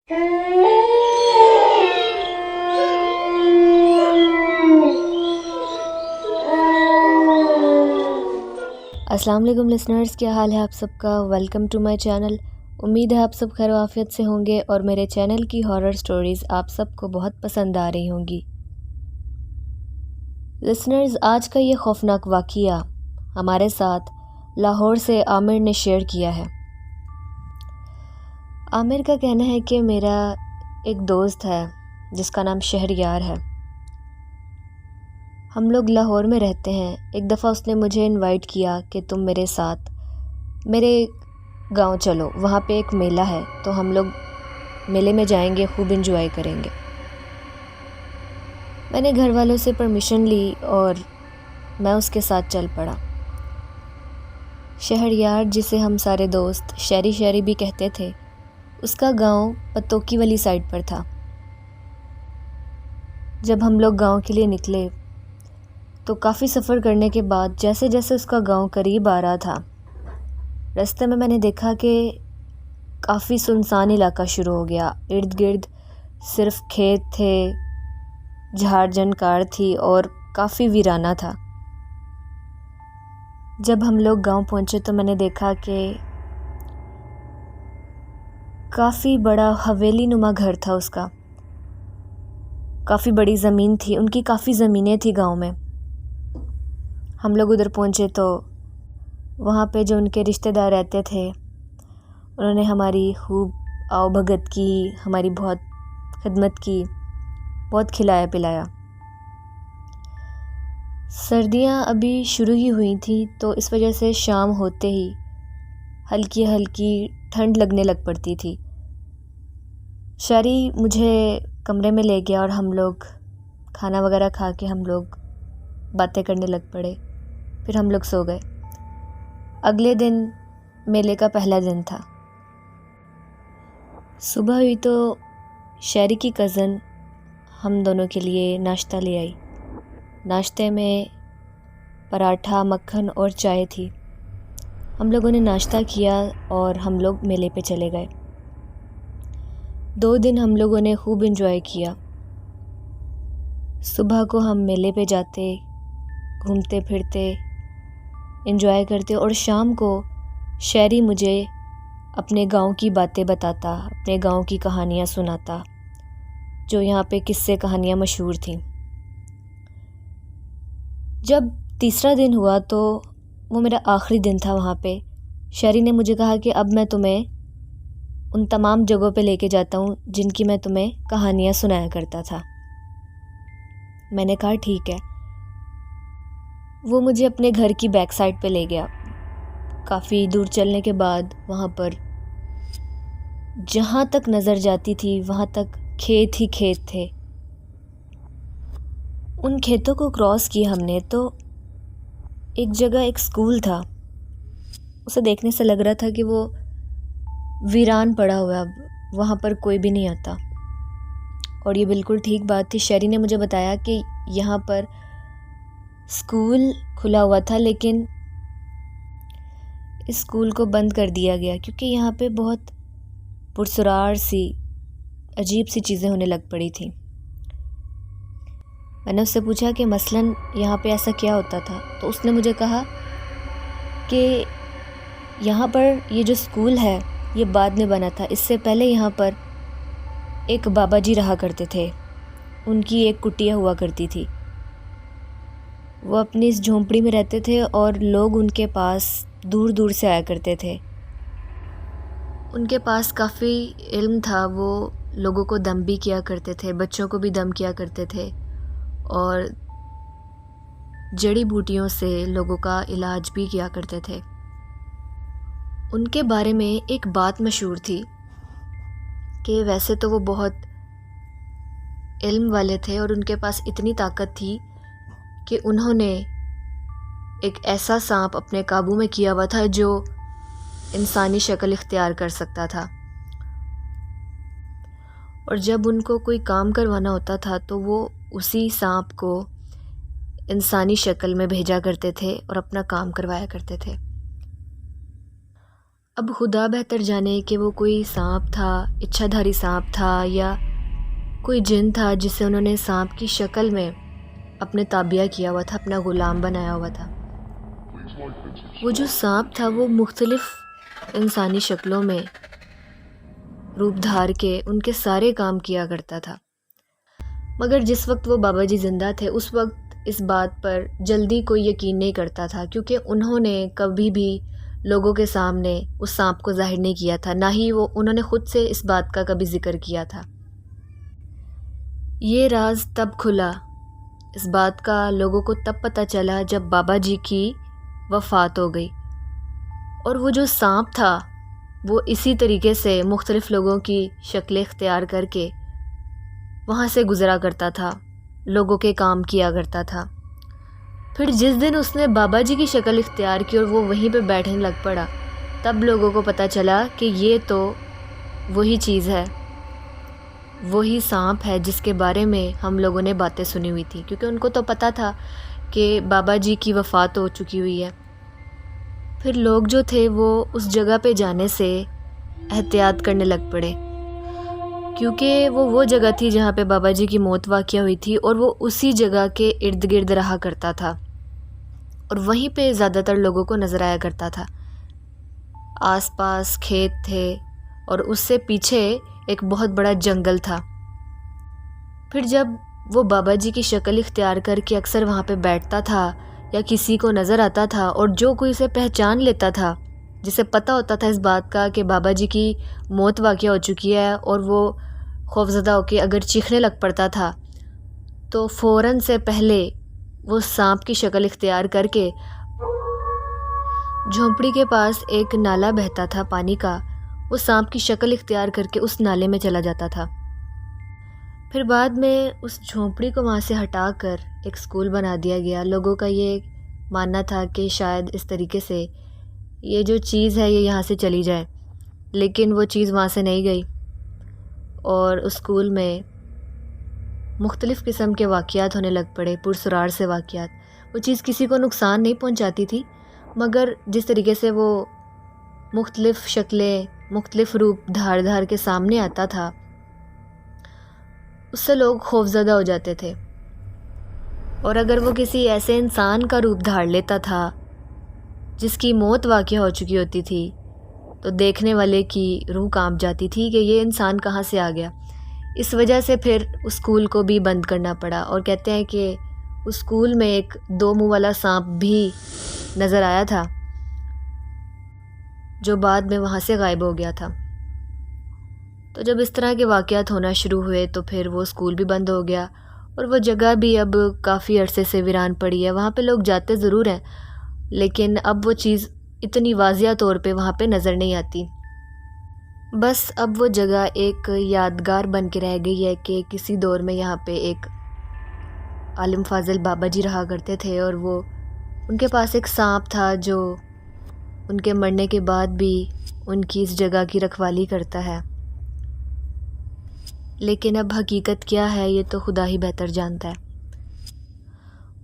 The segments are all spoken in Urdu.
السلام علیکم لسنرز، کیا حال ہے آپ سب کا؟ Welcome to my channel. امید ہے آپ سب خیر و عافیت سے ہوں گے اور میرے چینل کی ہارر سٹوریز آپ سب کو بہت پسند آ رہی ہوں گی۔ لسنرز، آج کا یہ خوفناک واقعہ ہمارے ساتھ لاہور سے عامر نے شیئر کیا ہے۔ عامر کا کہنا ہے کہ میرا ایک دوست ہے جس کا نام شہریار ہے۔ ہم لوگ لاہور میں رہتے ہیں۔ ایک دفعہ اس نے مجھے انوائٹ کیا کہ تم میرے ساتھ میرے گاؤں چلو، وہاں پہ ایک میلہ ہے تو ہم لوگ میلے میں جائیں گے، خوب انجوائے کریں گے۔ میں نے گھر والوں سے پرمیشن لی اور میں اس کے ساتھ چل پڑا۔ شہریار، جسے ہم سارے دوست شہری بھی کہتے تھے، اس کا گاؤں پتوکی والی سائڈ پر تھا۔ جب ہم لوگ گاؤں کے لیے نکلے تو کافی سفر کرنے کے بعد جیسے جیسے اس کا گاؤں قریب آ رہا تھا، رستے میں نے دیکھا کہ کافی سنسان علاقہ شروع ہو گیا۔ ارد گرد صرف کھیت تھے، جھاڑ جھنکار تھی اور کافی ویرانہ تھا۔ جب ہم لوگ گاؤں پہنچے تو میں نے دیکھا کہ کافی بڑا حویلی نما گھر تھا اس کا، کافی بڑی زمین تھی، ان کی کافی زمینیں تھی گاؤں میں۔ ہم لوگ ادھر پہنچے تو وہاں پہ جو ان کے رشتہ دار رہتے تھے انہوں نے ہماری خوب آؤ بھگت کی، ہماری بہت خدمت کی، بہت کھلایا پلایا۔ سردیاں ابھی شروع ہی ہوئی تھیں تو اس وجہ سے شام ہوتے ہی ہلکی ہلکی ٹھنڈ لگنے لگ پڑتی تھی۔ شہری مجھے کمرے میں لے گیا اور ہم لوگ کھانا وغیرہ کھا کے ہم لوگ باتیں کرنے لگ پڑے، پھر ہم لوگ سو گئے۔ اگلے دن میلے کا پہلا دن تھا۔ صبح ہوئی تو شہری کی کزن ہم دونوں کے لیے ناشتہ لے آئی۔ ناشتے میں پراٹھا، مکھن اور چائے تھی۔ ہم لوگوں نے ناشتہ کیا اور ہم لوگ میلے پہ چلے گئے۔ 2 دن ہم لوگوں نے خوب انجوائے کیا۔ صبح کو ہم میلے پہ جاتے، گھومتے پھرتے، انجوائے کرتے، اور شام کو شہری مجھے اپنے گاؤں کی باتیں بتاتا، اپنے گاؤں کی کہانیاں سناتا، جو یہاں پہ قصے کہانیاں مشہور تھیں۔ جب تیسرا دن ہوا تو وہ میرا آخری دن تھا وہاں پہ۔ شہری نے مجھے کہا کہ اب میں تمہیں ان تمام جگہوں پہ لے کے جاتا ہوں جن کی میں تمہیں کہانیاں سنایا کرتا تھا۔ میں نے کہا ٹھیک ہے۔ وہ مجھے اپنے گھر کی بیک سائڈ پہ لے گیا۔ کافی دور چلنے کے بعد وہاں پر جہاں تک نظر جاتی تھی وہاں تک کھیت ہی کھیت تھے۔ ان کھیتوں کو کراس کیا ہم نے تو ایک جگہ ایک سکول تھا۔ اسے دیکھنے سے لگ رہا تھا کہ وہ ویران پڑا ہوا ہے، اب وہاں پر کوئی بھی نہیں آتا، اور یہ بالکل ٹھیک بات تھی۔ شہری نے مجھے بتایا کہ یہاں پر اسکول کھلا ہوا تھا لیکن اس اسکول کو بند کر دیا گیا کیونکہ یہاں پہ بہت پرسرار سی عجیب سی چیزیں ہونے لگ پڑی تھیں۔ میں نے اس سے پوچھا کہ مثلاً یہاں پہ ایسا کیا ہوتا تھا، تو اس نے مجھے کہا کہ یہاں پر یہ جو اسکول ہے یہ بعد میں بنا تھا، اس سے پہلے یہاں پر ایک بابا جی رہا کرتے تھے، ان کی ایک کٹیا ہوا کرتی تھی۔ وہ اپنی اس جھونپڑی میں رہتے تھے اور لوگ ان کے پاس دور دور سے آیا کرتے تھے۔ ان کے پاس کافی علم تھا، وہ لوگوں کو دم بھی کیا کرتے تھے، بچوں کو بھی دم کیا کرتے تھے، اور جڑی بوٹیوں سے لوگوں کا علاج بھی کیا کرتے تھے۔ ان کے بارے میں ایک بات مشہور تھی کہ ویسے تو وہ بہت علم والے تھے اور ان کے پاس اتنی طاقت تھی کہ انہوں نے ایک ایسا سانپ اپنے قابو میں کیا ہوا تھا جو انسانی شکل اختیار کر سکتا تھا، اور جب ان کو کوئی کام کروانا ہوتا تھا تو وہ اسی سانپ کو انسانی شکل میں بھیجا کرتے تھے اور اپنا کام کروایا کرتے تھے۔ اب خدا بہتر جانے کہ وہ کوئی سانپ تھا، اچھا دھاری سانپ تھا، یا کوئی جن تھا جسے انہوں نے سانپ کی شکل میں اپنے تابعہ کیا ہوا تھا، اپنا غلام بنایا ہوا تھا۔ وہ جو سانپ تھا وہ مختلف انسانی شکلوں میں روپ دھار کے ان کے سارے کام کیا کرتا تھا، مگر جس وقت وہ بابا جی زندہ تھے اس وقت اس بات پر جلدی کوئی یقین نہیں کرتا تھا، کیونکہ انہوں نے کبھی بھی لوگوں کے سامنے اس سانپ کو ظاہر نہیں کیا تھا، نہ ہی انہوں نے خود سے اس بات کا کبھی ذکر کیا تھا۔ یہ راز تب کھلا، اس بات کا لوگوں کو تب پتہ چلا جب بابا جی کی وفات ہو گئی، اور وہ جو سانپ تھا وہ اسی طریقے سے مختلف لوگوں کی شکلیں اختیار کر کے وہاں سے گزرا کرتا تھا، لوگوں کے کام کیا کرتا تھا۔ پھر جس دن اس نے بابا جی کی شکل اختیار کی اور وہ وہیں پہ بیٹھنے لگ پڑا، تب لوگوں کو پتہ چلا کہ یہ تو وہی چیز ہے، وہی سانپ ہے جس کے بارے میں ہم لوگوں نے باتیں سنی ہوئی تھی، کیونکہ ان کو تو پتہ تھا کہ بابا جی کی وفات ہو چکی ہوئی ہے۔ پھر لوگ جو تھے وہ اس جگہ پہ جانے سے احتیاط کرنے لگ پڑے، کیونکہ وہ جگہ تھی جہاں پہ بابا جی کی موت واقع ہوئی تھی، اور وہ اسی جگہ کے ارد گرد رہا کرتا تھا، اور وہیں پہ زیادہ تر لوگوں کو نظر آیا کرتا تھا۔ آس پاس کھیت تھے اور اس سے پیچھے ایک بہت بڑا جنگل تھا۔ پھر جب وہ بابا جی کی شکل اختیار کر کے اکثر وہاں پہ بیٹھتا تھا یا کسی کو نظر آتا تھا، اور جو کوئی اسے پہچان لیتا تھا، جسے پتہ ہوتا تھا اس بات کا کہ بابا جی کی موت واقع ہو چکی ہے، اور وہ خوفزدہ ہو کے اگر چیخنے لگ پڑتا تھا تو فوراً سے پہلے وہ سانپ کی شکل اختیار کر کے جھونپڑی کے پاس ایک نالا بہتا تھا پانی کا، وہ سانپ کی شکل اختیار کر کے اس نالے میں چلا جاتا تھا۔ پھر بعد میں اس جھونپڑی کو وہاں سے ہٹا کر ایک اسکول بنا دیا گیا۔ لوگوں کا یہ ماننا تھا کہ شاید اس طریقے سے یہ جو چیز ہے یہ یہاں سے چلی جائے، لیکن وہ چیز وہاں سے نہیں گئی، اور اس اسکول میں مختلف قسم کے واقعات ہونے لگ پڑے، پرسرار سے واقعات۔ وہ چیز کسی کو نقصان نہیں پہنچاتی تھی، مگر جس طریقے سے وہ مختلف شکلیں، مختلف روپ دھار کے سامنے آتا تھا، اس سے لوگ خوفزدہ ہو جاتے تھے، اور اگر وہ کسی ایسے انسان کا روپ دھار لیتا تھا جس کی موت واقع ہو چکی ہوتی تھی، تو دیکھنے والے کی روح کانپ جاتی تھی کہ یہ انسان کہاں سے آ گیا۔ اس وجہ سے پھر اس اسکول کو بھی بند کرنا پڑا، اور کہتے ہیں کہ اس اسکول میں ایک 2 منہ والا سانپ بھی نظر آیا تھا جو بعد میں وہاں سے غائب ہو گیا تھا۔ تو جب اس طرح کے واقعات ہونا شروع ہوئے تو پھر وہ اسکول بھی بند ہو گیا، اور وہ جگہ بھی اب کافی عرصے سے ویران پڑی ہے۔ وہاں پہ لوگ جاتے ضرور ہیں، لیکن اب وہ چیز اتنی واضح طور پہ وہاں پہ نظر نہیں آتی۔ بس اب وہ جگہ ایک یادگار بن کے رہ گئی ہے کہ کسی دور میں یہاں پہ ایک عالم فاضل بابا جی رہا کرتے تھے، اور وہ ان کے پاس ایک سانپ تھا جو ان کے مرنے کے بعد بھی ان کی اس جگہ کی رکھوالی کرتا ہے۔ لیکن اب حقیقت کیا ہے یہ تو خدا ہی بہتر جانتا ہے۔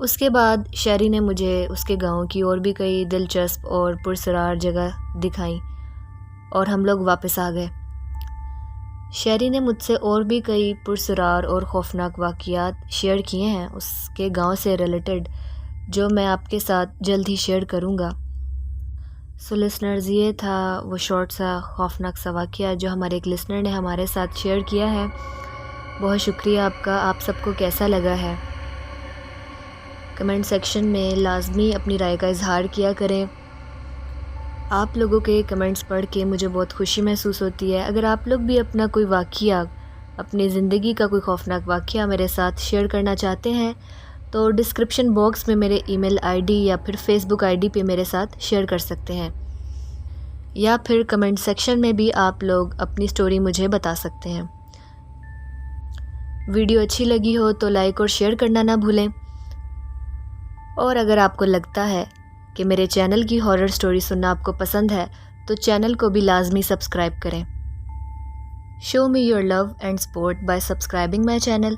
اس کے بعد شہری نے مجھے اس کے گاؤں کی اور بھی کئی دلچسپ اور پرسرار جگہ دکھائیں، اور ہم لوگ واپس آ گئے۔ شہری نے مجھ سے اور بھی کئی پرسرار اور خوفناک واقعات شیئر کیے ہیں اس کے گاؤں سے ریلیٹڈ، جو میں آپ کے ساتھ جلد ہی شیئر کروں گا۔ سو لسنرز، یہ تھا وہ شارٹ سا خوفناک سا واقعہ جو ہمارے ایک لسنر نے ہمارے ساتھ شیئر کیا ہے۔ بہت شکریہ آپ کا۔ آپ سب کو کیسا لگا ہے کمنٹ سیکشن میں لازمی اپنی رائے کا اظہار کیا کریں۔ آپ لوگوں کے کمنٹس پڑھ کے مجھے بہت خوشی محسوس ہوتی ہے۔ اگر آپ لوگ بھی اپنا کوئی واقعہ، اپنی زندگی کا کوئی خوفناک واقعہ میرے ساتھ شیئر کرنا چاہتے ہیں تو ڈسکرپشن باکس میں میرے ای میل آئی ڈی یا پھر فیس بک آئی ڈی پہ میرے ساتھ شیئر کر سکتے ہیں، یا پھر کمنٹ سیکشن میں بھی آپ لوگ اپنی سٹوری مجھے بتا سکتے ہیں۔ ویڈیو اچھی لگی ہو تو لائک اور شیئر کرنا نہ بھولیں، اور اگر آپ کو لگتا ہے کہ میرے چینل کی ہارر سٹوری سننا آپ کو پسند ہے تو چینل کو بھی لازمی سبسکرائب کریں۔ Show me your love and support by subscribing my channel.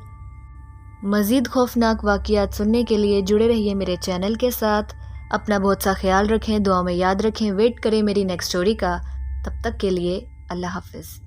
مزید خوفناک واقعات سننے کے لیے جڑے رہیے میرے چینل کے ساتھ۔ اپنا بہت سا خیال رکھیں، دعاؤں میں یاد رکھیں، ویٹ کریں میری نیکسٹ سٹوری کا۔ تب تک کے لیے اللہ حافظ۔